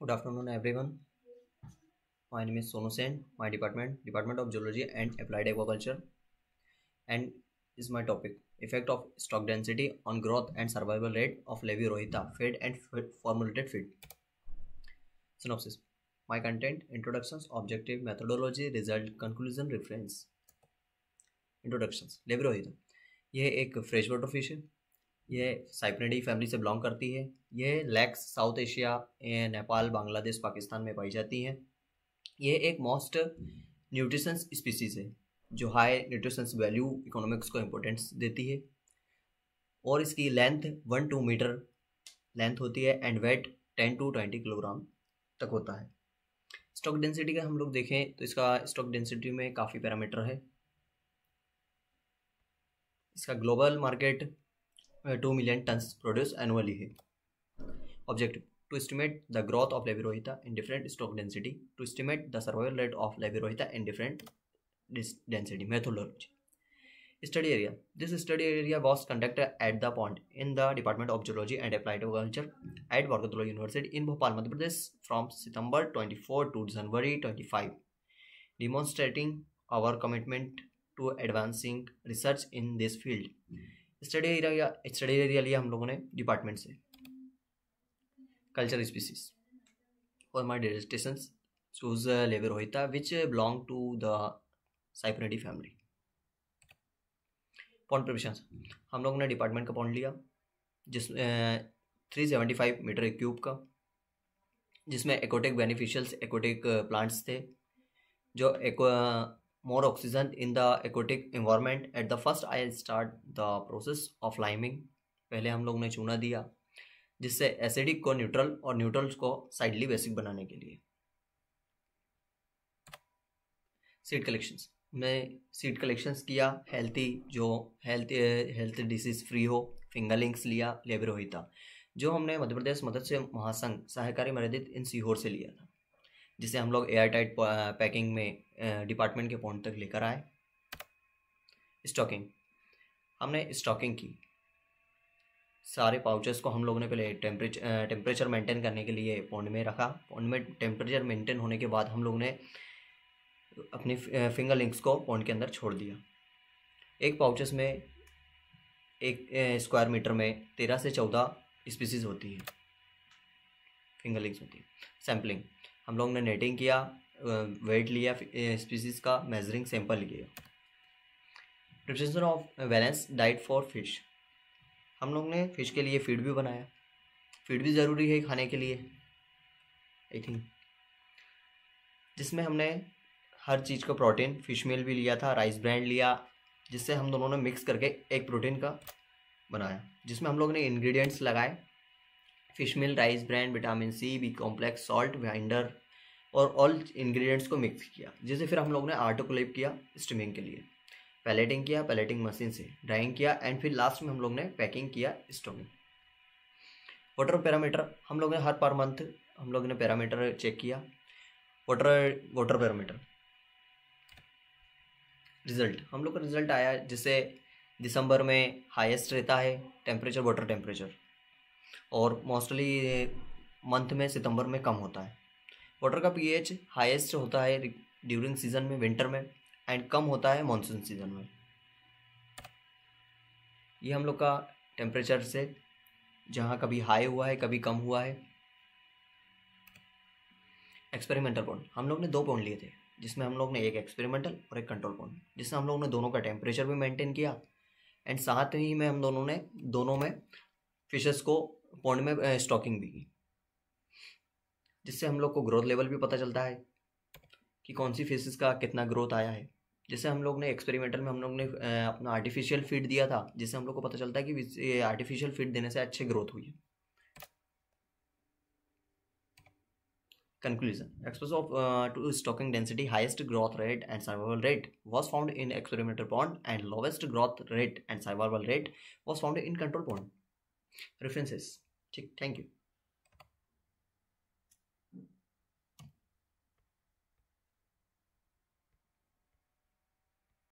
Good afternoon, everyone. My name is Sonu Sen. My Department of Geology and Applied Aquaculture, and is my topic: effect of stock density on growth and survival rate of Levi-Rohita feed and formulated feed. Synopsis: My content: introductions, objective, methodology, result, conclusion, reference. Introductions: Levi-Rohita यह एक fresh water fish है। यह साइप्रिडी family से belong करती है। यह lakhs south Asia, Nepal, Bangladesh, Pakistan में पाई जाती हैं। ये एक मोस्ट न्यूट्रिशंस स्पीसीज है जो हाई न्यूट्रिशंस वैल्यू इकोनॉमिक्स को इम्पोर्टेंस देती है, और इसकी लेंथ 1-2 मीटर लेंथ होती है एंड वेट 10-20 किलोग्राम तक होता है। स्टॉक डेंसिटी का हम लोग देखें तो इसका स्टॉक डेंसिटी में काफ़ी पैरामीटर है। इसका global market 2 million tons produce annually है। Objective: to estimate the growth of Levi-Rohita in different stock density, to estimate the survival rate of Levi-Rohita in different density. Methodology: study area: this study area was conducted at the pond in the Department of Geology and Applied Agriculture at Barkatullah University in Bhopal, Madhya Pradesh from September 24 to January 25, demonstrating our commitment to advancing research in this field. Study area लिया हम लोगों ने department से। Culture species: for my dissertations choose Levi-Rohita which belong to the Cyprinidae family. Pond preparation: हम लोगों ने department का pond लिया जिस 375 मीटर क्यूब का, जिसमें एक्वाटिक बेनिफिशियल्स एक्वाटिक प्लांट्स थे जो मोर oxygen in the aquatic environment. At the first I start the process of liming. पहले हम लोगों ने चूना दिया जिससे एसिडिक को न्यूट्रल और न्यूट्रल्स को साइडली बेसिक बनाने के लिए। सीड कलेक्शंस: मैं सीड कलेक्शंस किया हेल्थ डिसीज फ्री हो। फिंगरलिंग्स लिया लेवी-रोहिता जो हमने मध्य प्रदेश मत्स्य महासंघ सहकारी मर्यादित इन सीहोर से लिया था, जिसे हम लोग एयर टाइट पैकिंग में डिपार्टमेंट के पॉइंट तक लेकर आए। स्टॉकिंग: हमने स्टॉकिंग की। सारे पाउचेस को हम लोगों ने पहले टेम्परेचर मेंटेन करने के लिए पॉन्ड में रखा। पॉन्ड में टेम्परेचर मेंटेन होने के बाद हम लोगों ने अपनी फिंगर लिंक्स को पॉन्ड के अंदर छोड़ दिया। एक पाउचेस में एक स्क्वायर मीटर में 13 से 14 स्पीसीज होती है, फिंगर लिंक्स होती है। सैम्पलिंग: हम लोगों ने नेटिंग किया, वेट लिया स्पीसीज का, मेजरिंग सैंपल लिया। Preparation of balance diet for fish: हम लोग ने फिश के लिए फीड भी बनाया। फीड भी ज़रूरी है खाने के लिए आई थिंक, जिसमें हमने हर चीज़ का प्रोटीन, फिश मील भी लिया था, राइस ब्रांड लिया, जिससे हम दोनों ने मिक्स करके एक प्रोटीन का बनाया, जिसमें हम लोग ने इंग्रेडिएंट्स लगाए fish meal, rice brand, vitamin C, B complex, salt, वाइंडर और ऑल इंग्रेडिएंट्स को मिक्स किया, जिसे फिर हम लोग ने ऑटोक्लेव किया स्टीमिंग के लिए। पैलेटिंग किया, पैलेटिंग मशीन से ड्राइंग किया एंड फिर लास्ट में हम लोग ने पैकिंग किया स्टोमिंग। वाटर पैरामीटर: हम लोग ने हर पर मंथ हम लोग ने पैरामीटर चेक किया। वाटर पैरामीटर रिजल्ट: हम लोग का रिजल्ट आया जिससे दिसंबर में हाईएस्ट रहता है टेम्परेचर, वाटर टेम्परेचर, और मोस्टली मंथ में सितंबर में कम होता है। वाटर का पीएच हाईएस्ट होता है ड्यूरिंग सीजन में, विंटर में, एंड कम होता है मानसून सीजन में। ये हम लोग का टेम्परेचर से जहाँ कभी हाई हुआ है कभी कम हुआ है। एक्सपेरिमेंटल पॉइंट: हम लोग ने 2 पॉइंट लिए थे, जिसमें हम लोग ने एक एक्सपेरिमेंटल और एक कंट्रोल पॉइंट, जिससे हम लोग ने दोनों का टेम्परेचर भी मेंटेन किया एंड साथ ही में हम दोनों में फिशेस को पॉन्ड में स्टॉकिंग भी की, जिससे हम लोग को ग्रोथ लेवल भी पता चलता है कि कौन सी फिशेस का कितना ग्रोथ आया है। जैसे हम लोग ने एक्सपेरिमेंटल में हम लोग ने अपना आर्टिफिशियल फीड दिया था, जिससे हम लोग को पता चलता है कि आर्टिफिशियल फीड देने से अच्छी ग्रोथ हुई है। Conclusion: express of to stocking density, highest growth rate and survival rate was found in experimental pond, and lowest growth rate and survival rate was found in control pond. References: thank you.